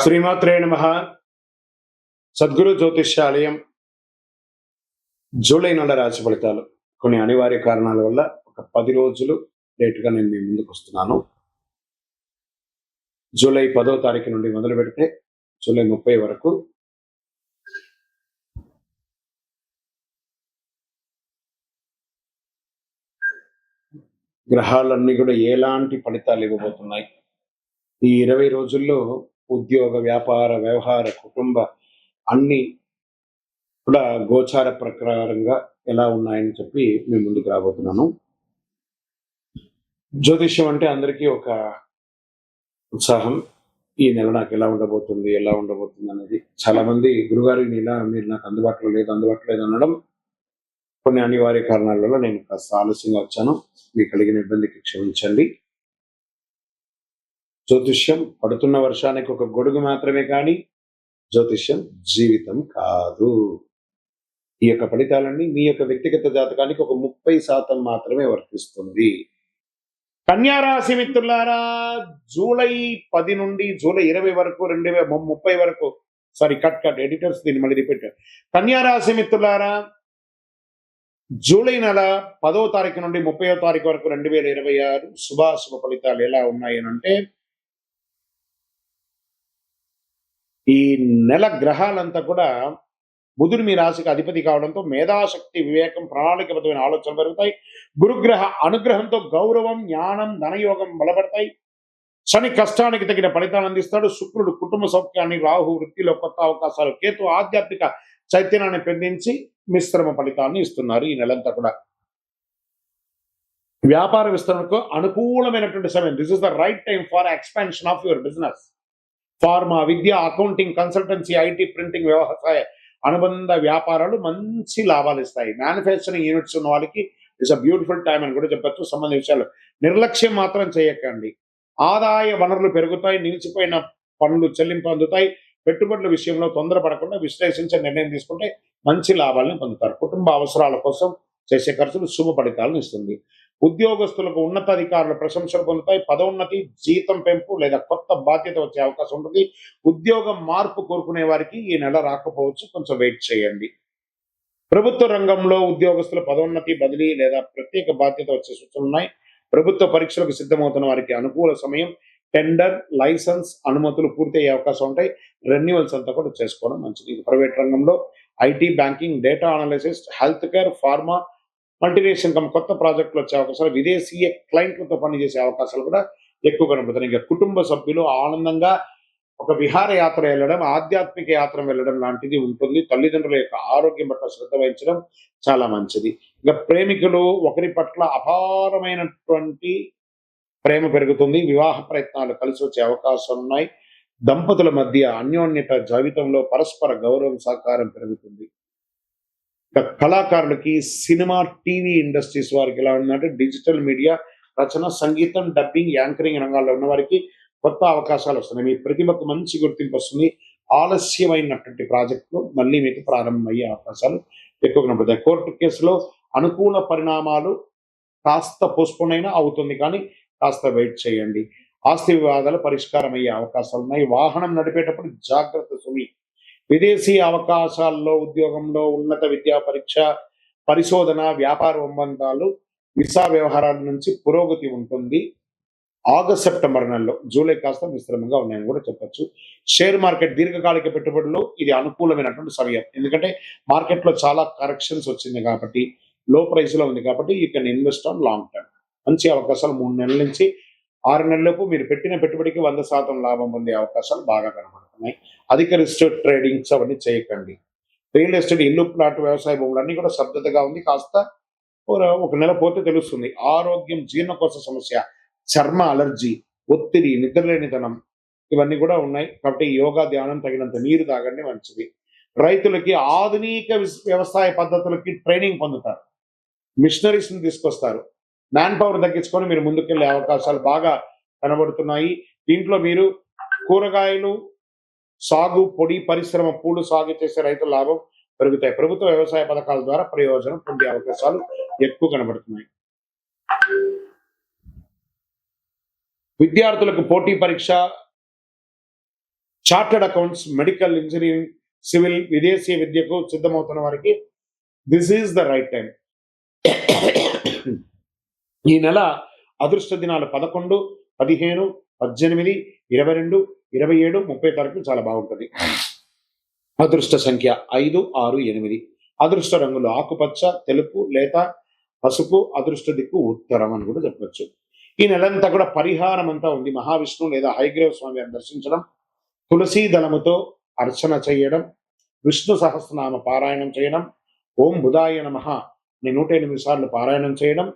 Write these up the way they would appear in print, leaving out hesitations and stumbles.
శ్రీమాత్రే నమః. సద్గురు జ్యోతిష్యాలయం జూలై నెల రాశి ఫలితాలు కొన్ని అనివార్య కారణాల వల్ల ఒక 10 రోజులు లేటుగా నేను మీ ముందుకు వస్తున్నాను. జూలై 10వ తారీఖు నుండి మొదలు పెడితే జూలై 30 వరకు గ్రహాలన్నీ కూడా ఎలాంటి ఫలితాలు ఇవ్వబోతున్నాయి, ఈ 20 రోజుల్లో ఉద్యోగ, వ్యాపార, వ్యవహార, కుటుంబ అన్ని కూడా గోచార ప్రకారంగా ఎలా ఉన్నాయని చెప్పి మేము ముందుకు రాబోతున్నాను. జ్యోతిష్యం అంటే అందరికీ ఒక ఉత్సాహం. ఈ నెల నాకు ఎలా ఉండబోతుంది అనేది చాలా మంది గురుగారు ఈ నెల మీరు నాకు అందుబాటులో లేదు అనడం కొన్ని అనివార్య కారణాల వల్ల నేను కాస్త ఆలస్యంగా వచ్చాను. మీకు కలిగిన ఇబ్బందికి క్షమించండి. జ్యోతిష్యం పడుతున్న వర్షానికి ఒక గొడుగు మాత్రమే కానీ జ్యోతిష్యం జీవితం కాదు. ఈ యొక్క ఫలితాలన్నీ మీ యొక్క వ్యక్తిగత జాతకానికి ఒక 30% మాత్రమే వర్తిస్తుంది. కన్యారాశి మిత్రులారా, జూలై 10 నుండి జూలై 20 వరకు 2030 వరకు కట్ ఎడిటర్స్ దీన్ని మళ్ళీ రిపీట్. కన్యారాశి మిత్రులారా, జూలై నెల 10వ తారీఖు నుండి 30వ తారీఖు వరకు 2026 శుభాశుభ ఫలితాలు ఎలా ఉన్నాయి అంటే, ఈ నెల గ్రహాలంతా కూడా బుధుడు మీ రాశికి అధిపతి కావడంతో మేధాశక్తి, వివేకం, ప్రణాళికబద్ధమైన ఆలోచనలు పెరుగుతాయి. గురుగ్రహ అనుగ్రహంతో గౌరవం, జ్ఞానం, ధనయోగం బలపడతాయి. శని కష్టానికి తగిన ఫలితాలు అందిస్తాడు. శుక్రుడు కుటుంబ సౌఖ్యాన్ని, రాహు వృత్తిలో కొత్త అవకాశాలు, కేతు ఆధ్యాత్మిక చైతన్యాన్ని పెందించి మిశ్రమ ఫలితాన్ని ఇస్తున్నారు. ఈ నెలంతా కూడా వ్యాపార విస్తరణకు అనుకూలమైనటువంటి సమయం. This is the right time for expansion of your business. Pharma, Vidya, accounting, consultancy, IT, printing, వ్యవసాయ అనుబంధ వ్యాపారాలు మంచి లాభాలు ఇస్తాయి. మ్యానుఫ్యాక్చరింగ్ యూనిట్స్ ఉన్న వాళ్ళకి ఇట్స్ అ బ్యూటిఫుల్ టైం అని కూడా చెప్పచ్చు. సంబంధించిన విషయాలు నిర్లక్ష్యం మాత్రం చేయకండి. ఆదాయ వనరులు పెరుగుతాయి. నిలిచిపోయిన పనులు చెల్లింపు అందుతాయి. పెట్టుబడుల విషయంలో తొందరపడకుండా విశ్లేషించే నిర్ణయం తీసుకుంటే మంచి లాభాలను పొందుతారు. కుటుంబ అవసరాల కోసం చేసే ఖర్చులు శుభ ఫలితాలను ఇస్తుంది. ఉద్యోగస్తులకు ఉన్నతాధికారుల ప్రశంసలు పొందుతాయి. పదోన్నతి, జీతం పెంపు లేదా కొత్త బాధ్యత వచ్చే అవకాశం ఉంటుంది. ఉద్యోగం మార్పు కోరుకునే వారికి ఈ నెల రాకపోవచ్చు, కొంచెం వెయిట్ చేయండి. ప్రభుత్వ రంగంలో ఉద్యోగస్తుల పదోన్నతి, బదిలీ లేదా ప్రత్యేక బాధ్యత వచ్చే సూచనలు ఉన్నాయి. ప్రభుత్వ పరీక్షలకు సిద్ధమవుతున్న వారికి అనుకూల సమయం. టెండర్, లైసెన్స్, అనుమతులు పూర్తి అయ్యే అవకాశం ఉంటాయి. రెన్యువల్స్ అంతా కూడా చేసుకోవడం మంచిది. ప్రైవేట్ రంగంలో IT, banking, data analysis, health care, pharma, multinational income, కొత్త ప్రాజెక్టులు వచ్చే అవకాశాలు, విదేశీయ క్లయింట్లతో పనిచేసే అవకాశాలు కూడా ఎక్కువ కనబడుతున్నాయి. ఇంకా కుటుంబ సభ్యులు ఆనందంగా ఒక విహార యాత్ర వెళ్ళడం, ఆధ్యాత్మిక యాత్ర వెళ్ళడం లాంటిది ఉంటుంది. తల్లిదండ్రుల యొక్క ఆరోగ్యం పట్ల శ్రద్ధ వహించడం చాలా మంచిది. ఇంకా ప్రేమికులు ఒకరి పట్ల అపారమైనటువంటి ప్రేమ పెరుగుతుంది. వివాహ ప్రయత్నాలు కలిసి వచ్చే అవకాశాలు ఉన్నాయి. దంపతుల మధ్య అన్యోన్యత, జీవితంలో పరస్పర గౌరవం, సహకారం పెరుగుతుంది. కళాకారులకి సినిమా, టీవీ ఇండస్ట్రీస్ వారికి ఎలా ఉందంటే డిజిటల్ మీడియా, రచన, సంగీతం, డబ్బింగ్, యాంకరింగ్ రంగాల్లో ఉన్న వారికి కొత్త అవకాశాలు వస్తున్నాయి. మీ ప్రతిభకు మంచి గుర్తింపు వస్తుంది. ఆలస్యమైనటువంటి ప్రాజెక్టులు మళ్ళీ మీకు ప్రారంభమయ్యే అవకాశాలు ఎక్కువ కనబడతాయి. కోర్టు కేసులో అనుకూల పరిణామాలు కాస్త పోస్ట్పోన్ అయినా అవుతుంది, కానీ కాస్త వెయిట్ చేయండి. ఆస్తి వివాదాలు పరిష్కారం అయ్యే అవకాశాలు ఉన్నాయి. వాహనం నడిపేటప్పుడు జాగ్రత్త సుమి. విదేశీ అవకాశాల్లో, ఉద్యోగంలో, ఉన్నత విద్యా పరీక్ష, పరిశోధన, వ్యాపార ఒప్పందాలు, వీసా వ్యవహారాల నుంచి పురోగతి ఉంటుంది. ఆగస్ట్, సెప్టెంబర్ నెలలో, జూలై కాస్త మిశ్రమంగా ఉన్నాయని కూడా చెప్పచ్చు. షేర్ మార్కెట్, దీర్ఘకాలిక పెట్టుబడులు ఇది అనుకూలమైనటువంటి సమయం. ఎందుకంటే మార్కెట్లో చాలా కరెక్షన్స్ వచ్చింది కాబట్టి, లో ప్రైస్లో ఉంది కాబట్టి you can invest on long term. మంచి అవకాశాలు 3 నెలల నుంచి 6 నెలలకు మీరు పెట్టిన పెట్టుబడికి 100% లాభం పొందే అవకాశాలు బాగా కనబడుతున్నాయి. అధిక రిస్క్ ట్రేడింగ్స్ అవన్నీ చేయకండి. రియల్ ఎస్టేట్, ఇల్లు, ప్లాట్, వ్యవసాయ భూములు అన్ని కూడా స్తబ్దతగా ఉంది. కాస్త ఒక నెల పోతే తెలుస్తుంది. ఆరోగ్యం, జీర్ణకోశ సమస్య, చర్మ అలర్జీ, ఒత్తిడి, నిద్రలేనితనం ఇవన్నీ కూడా ఉన్నాయి. కాబట్టి యోగా, ధ్యానం, తగినంత నీరు తాగండి, మంచిది. రైతులకి ఆధునిక వ్యవసాయ పద్ధతులకి ట్రైనింగ్ పొందుతారు. మిషనరీస్ని తీసుకొస్తారు. మ్యాన్ పవర్ తగ్గించుకొని మీరు ముందుకెళ్లే అవకాశాలు బాగా కనబడుతున్నాయి. దీంట్లో మీరు కూరగాయలు సాగు, పొడి పరిశ్రమ, పూలు సాగు చేసే రైతుల లాభం పెరుగుతాయి. ప్రభుత్వ వ్యవసాయ పథకాల ద్వారా ప్రయోజనం పొందే అవకాశాలు ఎక్కువ కనబడుతున్నాయి. విద్యార్థులకు పోటీ పరీక్ష chartered accounts, medical, engineering, civil, విదేశీ విద్యకు సిద్ధమవుతున్న వారికి this is the right time. ఈ నెల అదృష్ట దినాలు 11, 15, 18, 22, 27, 30 తారీఖు చాలా బాగుంటుంది. అదృష్ట సంఖ్య 5, 6, 8. అదృష్ట రంగులు ఆకుపచ్చ, తెలుపు, లేత, పసుపు. అదృష్ట దిక్కు ఉత్తరం అని కూడా చెప్పవచ్చు. ఈ నెలంతా కూడా పరిహారం అంతా ఉంది. మహావిష్ణువు లేదా హయగ్రీవ స్వామి దర్శించడం, తులసీ దళముతో అర్చన చేయడం, విష్ణు సహస్రనామ పారాయణం చేయడం, ఓం బుధాయ నమః 108 సార్లు పారాయణం చేయడం,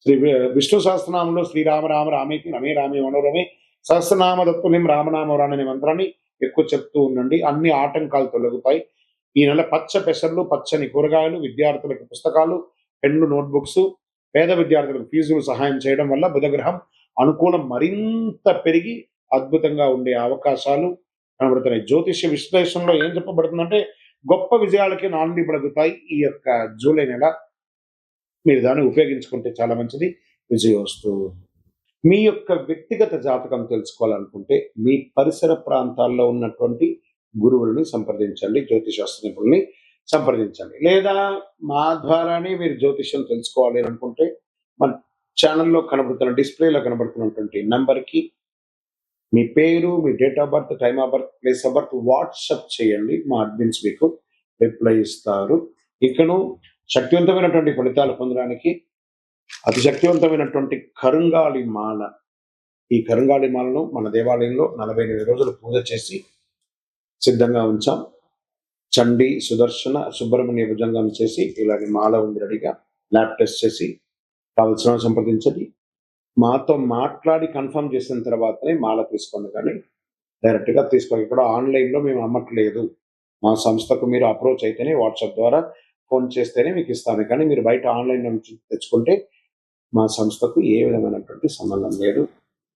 శ్రీ విష్ణు సహస్రనామంలో శ్రీరామ రామ రామేతి రమే రామే మనోరమే సహస్రనామ దత్తునిం రామనామవరాన్ అనే మంత్రాన్ని ఎక్కువ చెప్తూ ఉండండి. అన్ని ఆటంకాలు తొలగుతాయి. ఈ నెల పచ్చ పెసర్లు, పచ్చని కూరగాయలు, విద్యార్థులకు పుస్తకాలు, పెన్ను, నోట్బుక్స్, పేద విద్యార్థులకు ఫీజులు సహాయం చేయడం వల్ల బుధగ్రహం అనుకూలం మరింత పెరిగి అద్భుతంగా ఉండే అవకాశాలు కనబడుతున్నాయి. జ్యోతిష్య విశ్లేషణలో ఏం చెప్పబడుతుందంటే గొప్ప విజయాలకి నాంది పలుకుతాయి. ఈ యొక్క జూలై నెల మీరు దాన్ని ఉపయోగించుకుంటే చాలా మంచిది. విజయోస్తు. మీ యొక్క వ్యక్తిగత జాతకం తెలుసుకోవాలనుకుంటే మీ పరిసర ప్రాంతాల్లో ఉన్నటువంటి గురువుల్ని సంప్రదించండి, జ్యోతిశాస్త్ర నిపుణుల్ని సంప్రదించండి. లేదా మా ద్వారానే మీరు జ్యోతిష్యం తెలుసుకోవాలి అని అనుకుంటే మన ఛానల్లో కనబడుతున్న డిస్ప్లేలో కనబడుతున్నటువంటి నంబర్కి మీ పేరు, మీ date of birth, time of birth, place of birth WhatsApp చేయండి. మా అడ్మిన్స్ మీకు రిప్లై ఇస్తారు. ఇకను శక్తివంతమైనటువంటి ఫలితాలు పొందడానికి అతి శక్తివంతమైనటువంటి కరుంగాళి మాల, ఈ కరుంగాళి మాలను మన దేవాలయంలో 48 రోజులు పూజ చేసి సిద్ధంగా ఉంచాం. చండీ, సుదర్శన, సుబ్రహ్మణ్య భుజంగం చేసి ఇలాంటి మాల ఉంది రెడీగా. ల్యాబ్ టెస్ట్ చేసి కావలసిన సంప్రదించండి. మాతో మాట్లాడి కన్ఫర్మ్ చేసిన తర్వాతనే మాల తీసుకోండి, కానీ డైరెక్ట్గా తీసుకోండి. ఇక్కడ ఆన్లైన్లో మేము అమ్మట్లేదు. మా సంస్థకు మీరు అప్రోచ్ అయితేనే వాట్సాప్ ద్వారా ఫోన్ చేస్తేనే మీకు ఇస్తాను. కానీ మీరు బయట ఆన్లైన్ నుంచి తెచ్చుకుంటే మా సంస్థకు ఏ విధమైనటువంటి సంబంధం లేదు.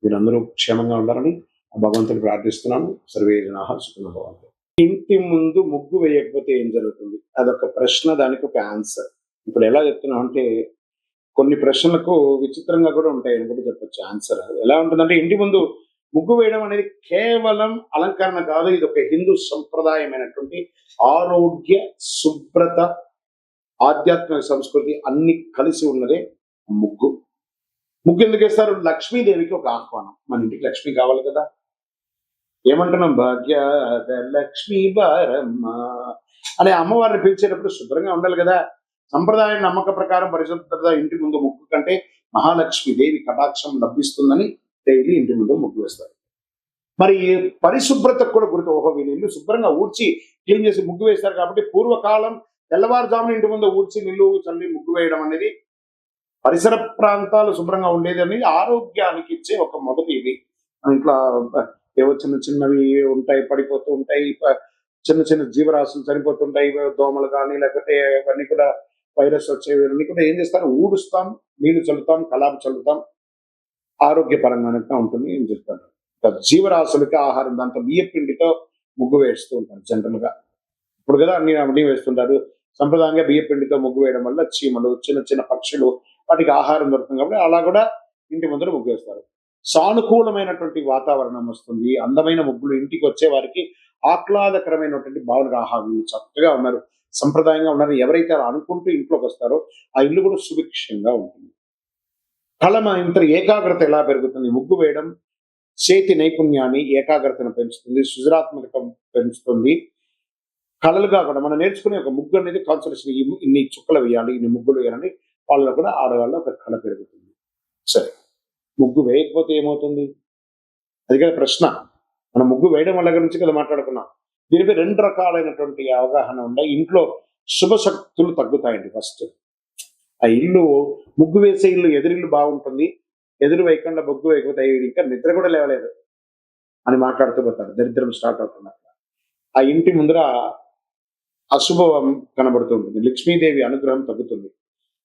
మీరందరూ క్షేమంగా ఉండాలని భగవంతుని ప్రార్థిస్తున్నాను. సర్వే జనాః సుఖినో భవంతు. ఇంటి ముందు ముగ్గు వేయకపోతే ఏం జరుగుతుంది? అదొక ప్రశ్న, దానికి ఒక ఆన్సర్. ఇప్పుడు ఎలా చెప్తున్నాం అంటే కొన్ని ప్రశ్నలకు విచిత్రంగా కూడా ఉంటాయని కూడా చెప్పొచ్చు ఆన్సర్. ఎలా ఉంటుందంటే ఇంటి ముందు ముగ్గు వేయడం అనేది కేవలం అలంకరణ కాదు. ఇది ఒక హిందూ సంప్రదాయమైనటువంటి ఆరోగ్య, శుభ్రత, ఆధ్యాత్మిక సంస్కృతి అన్ని కలిసి ఉన్నదే ముగ్గు. ముగ్గు ఎందుకు వేస్తారు? లక్ష్మీదేవికి ఒక ఆహ్వానం. మన ఇంటికి లక్ష్మి కావాలి కదా. ఏమంటున్నాం? భాగ్యాద లక్ష్మీ బారమ్మ అనే అమ్మవారిని పిలిచేటప్పుడు శుభ్రంగా ఉండాలి కదా. సంప్రదాయ నమ్మక ప్రకారం పరిశుభ్రత ఇంటి ముందు ముగ్గు కంటే మహాలక్ష్మీదేవి కటాక్షం లభిస్తుందని డైలీ ఇంటి ముందు ముగ్గు వేస్తారు. మరి పరిశుభ్రతకు కూడా గుర్తు. ఓహో, వీళ్ళు ఇల్లు శుభ్రంగా ఊడ్చి క్లీన్ చేసి ముగ్గు వేస్తారు కాబట్టి పూర్వకాలం తెల్లవారుజామున ఇంటి ముందు ఊడ్చి నిల్లు చల్లి ముగ్గు వేయడం అనేది పరిసర ప్రాంతాలు శుభ్రంగా ఉండేది అనేది ఆరోగ్యానికి ఇచ్చే ఒక మొదటి ఇది. ఇంట్లో ఏవో చిన్న చిన్నవి ఉంటాయి, పడిపోతూ ఉంటాయి, చిన్న చిన్న జీవరాశులు చనిపోతుంటాయి, దోమలు కానీ లేకపోతే ఇవన్నీ కూడా వైరస్ వచ్చేవి అన్నీ కూడా ఏం చేస్తారు? ఊడుస్తాం, నీళ్లు చల్లుతాం, కలాపు చల్లుతాం, ఆరోగ్యపరంగా ఉంటుంది ఏం చెప్తారు. జీవరాశులకి ఆహారం, దాంతో బియ్య పిండితో ముగ్గు వేస్తూ ఉంటారు జనరల్ గా. ఇప్పుడు కదా అన్ని వేస్తుంటారు. సంప్రదాయంగా బియ్య పిండితో ముగ్గు వేయడం వల్ల చీమలు, చిన్న చిన్న పక్షులు, వాటికి ఆహారం దొరుకుతుంది కాబట్టి అలా కూడా ఇంటి ముందర ముగ్గు వేస్తారు. సానుకూలమైనటువంటి వాతావరణం వస్తుంది. అందమైన ముగ్గులు ఇంటికి వచ్చే వారికి ఆహ్లాదకరమైనటువంటి భావన. ఆహా, వీళ్ళు చక్కగా ఉన్నారు, సంప్రదాయంగా ఉన్నారు, ఎవరైతే అలా అనుకుంటూ ఇంట్లోకి వస్తారో ఆ ఇల్లు కూడా సుభిక్షంగా ఉంటుంది. కళమ ఇంత ఏకాగ్రత ఎలా పెరుగుతుంది? ముగ్గు వేయడం చేతి నైపుణ్యాన్ని, ఏకాగ్రతను పెంచుతుంది, సృజనాత్మకత పెంచుతుంది. కళలుగా కూడా మనం నేర్చుకునే ఒక ముగ్గు అనేది కాన్సన్ట్రేషన్, ఇన్ని చుక్కలు వేయాలి, ఇన్ని ముగ్గులు వేయాలని వాళ్ళలో కూడా ఆడవాళ్ళ ఒక కళ పెరుగుతుంది. సరే, ముగ్గు వేయకపోతే ఏమవుతుంది? అది కదా ప్రశ్న. మనం ముగ్గు వేయడం వల్ల గురించి కదా మాట్లాడుకున్నాం. దీనిపై 2 రకాలైనటువంటి అవగాహన ఉన్నాయి. ఇంట్లో శుభశక్తులు తగ్గుతాయండి. ఫస్ట్ ఆ ఇల్లు, ముగ్గు వేసే ఇల్లు, ఎదురిల్లు బాగుంటుంది, ఎదురు వేయకుండా ముగ్గు వేయకపోతే ఇంకా నిద్ర కూడా లేవలేదు అని మాట్లాడుతూ పోతారు. దరిద్రం స్టార్ట్ అవుతున్నారు. ఆ ఇంటి ముందర అశుభం కనబడుతూ ఉంటుంది. లక్ష్మీదేవి అనుగ్రహం తగ్గుతుంది.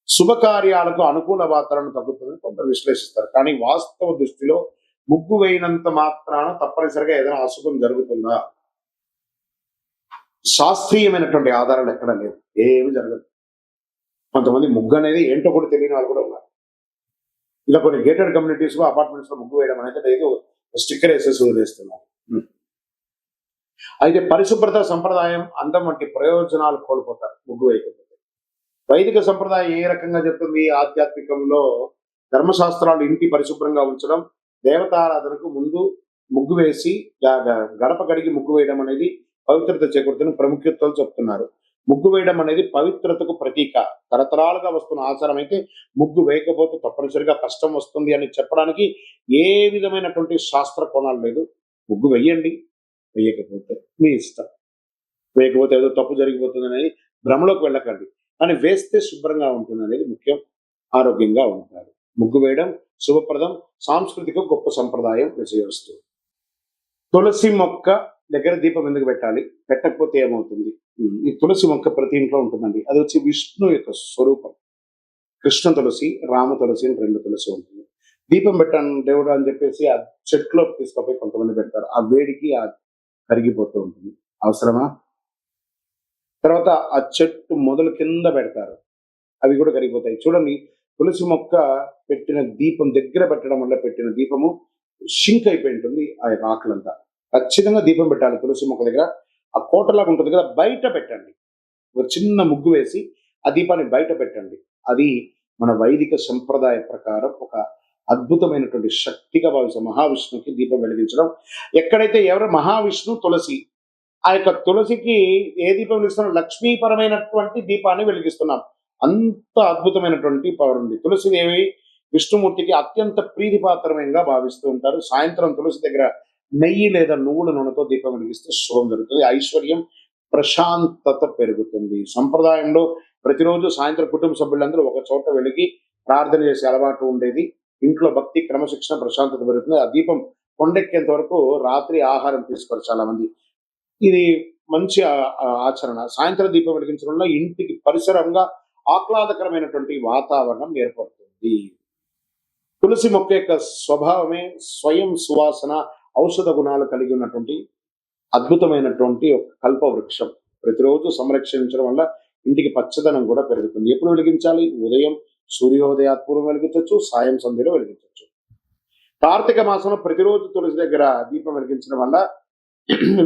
శుభకార్యాలకు అనుకూల వాతావరణం తగ్గుతుంది కొందరు విశ్లేషిస్తారు. కానీ వాస్తవ దృష్టిలో ముగ్గు వేయినంత మాత్రాన తప్పనిసరిగా ఏదైనా అశుభం జరుగుతుందా? శాస్త్రీయమైనటువంటి ఆధారాలు ఎక్కడ లేదు, ఏమి జరగదు. కొంతమంది ముగ్గు అనేది ఏంటో కూడా తెలియని వాళ్ళు కూడా ఉన్నారు. ఇలా కొన్ని గేటెడ్ కమ్యూనిటీస్ లో, అపార్ట్మెంట్స్ లో ముగ్గు వేయడం అనేది ఏదో స్టిక్కర్ వేసేసి వదిలేస్తున్నారు. అయితే పరిశుభ్రత సంప్రదాయం అందం వంటి ప్రయోజనాలు కోల్పోతారు ముగ్గు వేయకపోతే. వైదిక సంప్రదాయం ఏ రకంగా చెప్తుంది? ఆధ్యాత్మికంలో ధర్మశాస్త్రాలు ఇంటి పరిశుభ్రంగా ఉంచడం, దేవతారాధనకు ముందు ముగ్గు వేసి గడప కడిగి ముగ్గు వేయడం అనేది పవిత్రత చేకూరుతున్న ప్రాముఖ్యతలు చెప్తున్నారు. ముగ్గు వేయడం అనేది పవిత్రతకు ప్రతీక. తరతరాలుగా వస్తున్న ఆచారం అయితే ముగ్గు వేయకపోతే తప్పనిసరిగా కష్టం వస్తుంది అని చెప్పడానికి ఏ విధమైనటువంటి శాస్త్ర కోణాలు లేదు. ముగ్గు వెయ్యండి, వేయకపోతే మీ ఇష్టం. వేయకపోతే ఏదో తప్పు జరిగిపోతుంది అనేది భ్రమలోకి వెళ్ళకండి. కానీ వేస్తే శుభ్రంగా ఉంటుంది అనేది ముఖ్యం. ఆరోగ్యంగా ఉంటారు. ముగ్గు వేయడం శుభప్రదం, సాంస్కృతిక గొప్ప సంప్రదాయం విజయవస్తు. తులసి మొక్క దగ్గర దీపం ఎందుకు పెట్టాలి? పెట్టకపోతే ఏమవుతుంది? ఈ తులసి మొక్క ప్రతి ఇంట్లో ఉంటుందండి. అది వచ్చి విష్ణు యొక్క స్వరూపం. కృష్ణ తులసి, రామ తులసి అని 2 తులసి ఉంటుంది. దీపం పెట్టాను దేవుడు అని చెప్పేసి ఆ చెట్టులోకి తీసుకుపోయి కొంతమంది పెడతారు. ఆ వేడికి కరిగిపోతూ ఉంటుంది. అవసరమా? తర్వాత ఆ చెట్టు మొదలు కింద పెడతారు. అవి కూడా కరిగిపోతాయి. చూడండి, తులసి మొక్క పెట్టిన దీపం దగ్గర పెట్టడం వల్ల పెట్టిన దీపము షింక్ అయిపోయి ఉంటుంది ఆ యొక్క ఆకులంతా. ఖచ్చితంగా దీపం పెట్టాలి తులసి మొక్క దగ్గర. ఆ కోటలాగా ఉంటుంది కదా, బయట పెట్టండి. ఒక చిన్న ముగ్గు వేసి ఆ దీపాన్ని బయట పెట్టండి. అది మన వైదిక సంప్రదాయ ప్రకారం ఒక అద్భుతమైనటువంటి శక్తిగా భావిస్తాం. మహావిష్ణువుకి దీపం వెలిగించడం. ఎక్కడైతే ఎవరు మహావిష్ణు తులసి, ఆ యొక్క తులసికి ఏ దీపం వెలిగిస్తున్నాం? లక్ష్మీపరమైనటువంటి దీపాన్ని వెలిగిస్తున్నాం. అంత అద్భుతమైనటువంటి పవర్ ఉంది. తులసిదేవి విష్ణుమూర్తికి అత్యంత ప్రీతిపాత్రమైనగా భావిస్తూ ఉంటారు. సాయంత్రం తులసి దగ్గర నెయ్యి లేదా నువ్వుల నూనెతో దీపం వెలిగిస్తే శుభం జరుగుతుంది. ఐశ్వర్యం, ప్రశాంతత పెరుగుతుంది. సంప్రదాయంలో ప్రతిరోజు సాయంత్రం కుటుంబ సభ్యులందరూ ఒక చోట వెలిగి ప్రార్థన చేసే అలవాటు ఉండేది. ఇంట్లో భక్తి, క్రమశిక్షణ, ప్రశాంతత పెరుగుతుంది. ఆ దీపం కొండెక్కేంత వరకు రాత్రి ఆహారం తీసుకోరు చాలా మంది. ఇది మంచి ఆచరణ. సాయంత్రం దీపం వెలిగించడం వల్ల ఇంటికి పరిసరంగా ఆహ్లాదకరమైనటువంటి వాతావరణం ఏర్పడుతుంది. తులసి మొక్క యొక్క స్వభావమే స్వయం సువాసన, ఔషధ గుణాలు కలిగి ఉన్నటువంటి అద్భుతమైనటువంటి ఒక కల్ప వృక్షం. ప్రతిరోజు సంరక్షించడం వల్ల ఇంటికి పచ్చదనం కూడా పెరుగుతుంది. ఎప్పుడు వెలిగించాలి? ఉదయం సూర్యోదయాత్పూర్వం వెలిగించవచ్చు, సాయం సంధ్యలో వెలిగించవచ్చు. కార్తీక మాసంలో ప్రతిరోజు తులసి దగ్గర దీపం వెలిగించడం వల్ల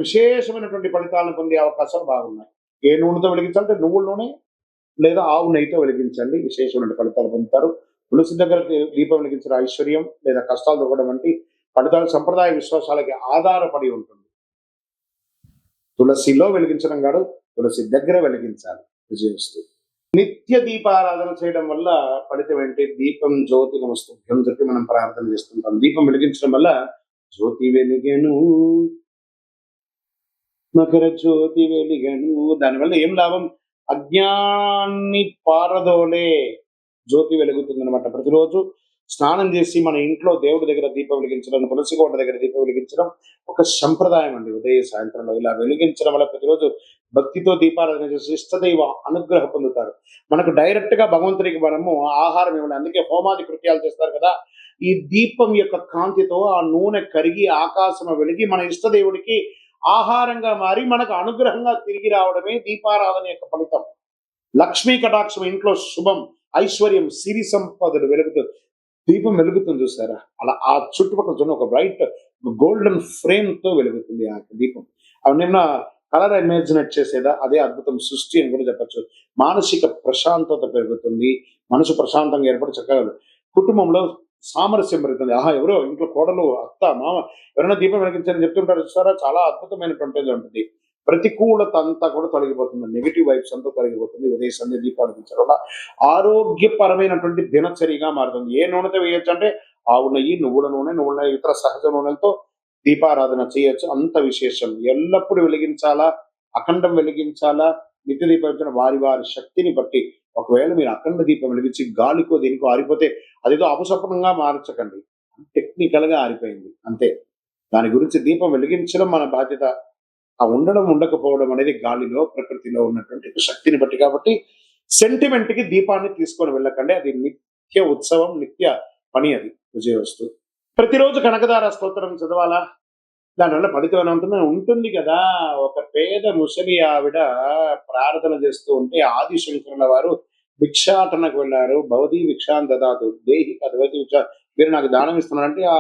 విశేషమైనటువంటి ఫలితాలను పొందే అవకాశాలు బాగున్నాయి. ఏ నూనెతో వెలిగించాలంటే నువ్వుల నూనె లేదా ఆవు నెయ్యితో వెలిగించండి. విశేషమైన ఫలితాలు పొందుతారు. తులసి దగ్గర దీపం వెలిగించిన ఐశ్వర్యం లేదా కష్టాలు దొరకడం వంటి ఫలితాలు సంప్రదాయ విశ్వాసాలకి ఆధారపడి ఉంటుంది. తులసిలో వెలిగించడం కాదు, తులసి దగ్గర వెలిగించాలి. విజయవస్తు. నిత్య దీపారాధన చేయడం వల్ల ఫలితం ఏంటి? దీపం జ్యోతి నమస్తుభ్యం చెప్పి మనం ప్రార్థన చేస్తుంటాం. దీపం వెలిగించడం వల్ల జ్యోతి వెలిగెను, మకర జ్యోతి వెలిగెను. దానివల్ల ఏం లాభం? అజ్ఞాన్ని పారదోలే జ్యోతి వెలుగుతుంది అనమాట. ప్రతిరోజు స్నానం చేసి మన ఇంట్లో దేవుడి దగ్గర దీపం వెలిగించడం, తులసి కోట దగ్గర దీపం వెలిగించడం ఒక సంప్రదాయం అండి. ఉదయ సాయంత్రంలో ఇలా వెలిగించడం వల్ల ప్రతిరోజు భక్తితో దీపారాధన చేసి ఇష్టదైవ అనుగ్రహం పొందుతారు. మనకు డైరెక్ట్ గా భగవంతుడికి మనము ఆహారం ఇవ్వండి. అందుకే హోమాది కృత్యాలు చేస్తారు కదా. ఈ దీపం యొక్క కాంతితో ఆ నూనె కరిగి ఆకాశం వెలిగి మన ఇష్టదేవుడికి ఆహారంగా మారి మనకు అనుగ్రహంగా తిరిగి రావడమే దీపారాధన యొక్క ఫలితం. లక్ష్మీ కటాక్షం ఇంట్లో శుభం, ఐశ్వర్యం, సిరి సంపదలు వెలుగుతుంది. దీపం వెలుగుతుంది చూసారా? అలా ఆ చుట్టుపక్కల చూడండి, ఒక బ్రైట్ గోల్డెన్ ఫ్రేమ్ తో వెలుగుతుంది ఆ దీపం. అవన్నీ కలర్ ఇమాజినేట్ చేసేదా? అదే అద్భుతం సృష్టి అని కూడా చెప్పచ్చు. మానసిక ప్రశాంతత పెరుగుతుంది. మనసు ప్రశాంతంగా ఏర్పడి చక్కగా కుటుంబంలో సామరస్యం పెరుగుతుంది. ఆహా, ఎవరో ఇంట్లో కోడలు, అత్త, మామ ఎవరైనా దీపం వెలిగించారని చెప్తుంటారు చూసారా? చాలా అద్భుతమైనటువంటిది ఉంటుంది. ప్రతికూలత అంతా కూడా తొలగిపోతుంది. నెగిటివ్ వైబ్స్ అంతా తొలగిపోతుంది. ఉదయ సంధ్య దీపాలు వెలిగించడం వల్ల ఆరోగ్యపరమైనటువంటి దినచర్యగా మారుతుంది. ఏ నూనెతో వేయొచ్చు అంటే ఆవు నెయ్యి, నువ్వుల నూనె, ఇతర సహజ నూనెలతో దీపారాధన చేయొచ్చు. అంత విశేషం. ఎల్లప్పుడూ వెలిగించాలా, అఖండం వెలిగించాలా, నిత్య దీపం వారి వారి శక్తిని బట్టి. ఒకవేళ మీరు అఖండ దీపం వెలిగించి గాలికో దేనికో ఆరిపోతే అదేదో అపశకునంగా మార్చకండి. టెక్నికల్ గా ఆరిపోయింది అంతే. దాని గురించి దీపం వెలిగించడం మన బాధ్యత. ఆ ఉండడం ఉండకపోవడం అనేది గాలిలో, ప్రకృతిలో ఉన్నటువంటి శక్తిని బట్టి. కాబట్టి సెంటిమెంట్ కి దీపాన్ని తీసుకొని వెళ్ళకండి. అది నిత్య ఉత్సవం, నిత్య పని. అది విజయవస్తు. ప్రతిరోజు కనకదార స్తోత్రం చదవాలా? దానివల్ల ఫలితం ఏమైనా ఉంటుందని ఉంటుంది కదా. ఒక పేద ముసలి ఆవిడ ప్రార్థన చేస్తూ ఉంటే ఆదిశంకరుల వారు భిక్షాటనకు వెళ్ళారు. భవతి భిక్షాన్ దదాతు దేహి కదవతి భిక్ష, మీరు నాకు దానం ఇస్తున్నారంటే ఆ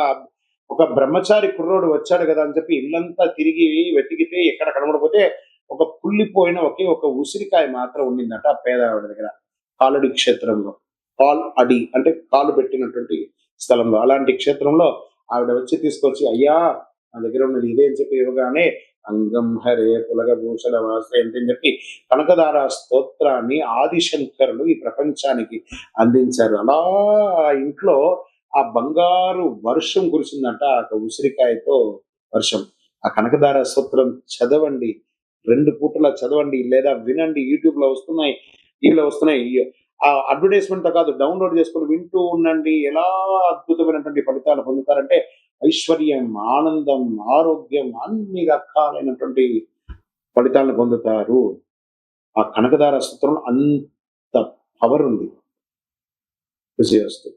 ఒక బ్రహ్మచారి కుర్రోడు వచ్చాడు కదా అని చెప్పి ఇల్లంతా తిరిగి వెతికితే ఎక్కడ కనబడకపోతే ఒక కుళ్ళిపోయిన ఒకే ఒక ఉసిరికాయ మాత్రం ఉండిందట ఆ పేద ఆవిడ దగ్గర. కాలడి క్షేత్రంలో. కాల్ అడి అంటే కాలు పెట్టినటువంటి స్థలంలో. అలాంటి క్షేత్రంలో ఆవిడ వచ్చి తీసుకొచ్చి, "అయ్యా! నా దగ్గర ఉన్నది ఇదే" అని చెప్పి ఇవ్వగానే, "అంగం హరే పులగభూషణ వాసయంతి" అని చెప్పి కనకదార స్తోత్రాన్ని ఆదిశంకరులు ఈ ప్రపంచానికి అందించారు. అలా ఆ ఇంట్లో ఆ బంగారు వర్షం కురిసిందంట. ఆ ఉసిరికాయతో వర్షం. ఆ కనకదార స్తోత్రం చదవండి. 2 పూటలా చదవండి లేదా వినండి. యూట్యూబ్‌లో వస్తున్నాయి. టీవీలో వస్తున్నాయి. ఆ అడ్వర్టైజ్‌మెంట్‌తో కాదు, డౌన్‌లోడ్ చేసుకొని వింటూ ఉండండి. ఎలా అద్భుతమైనటువంటి ఫలితాలు పొందుతారంటే ఐశ్వర్యం, ఆనందం, ఆరోగ్యం అన్ని రకాలైనటువంటి ఫలితాలను పొందుతారు. ఆ కనకదార స్తోత్రంలో అంత పవర్ ఉంది. విజయోస్తు.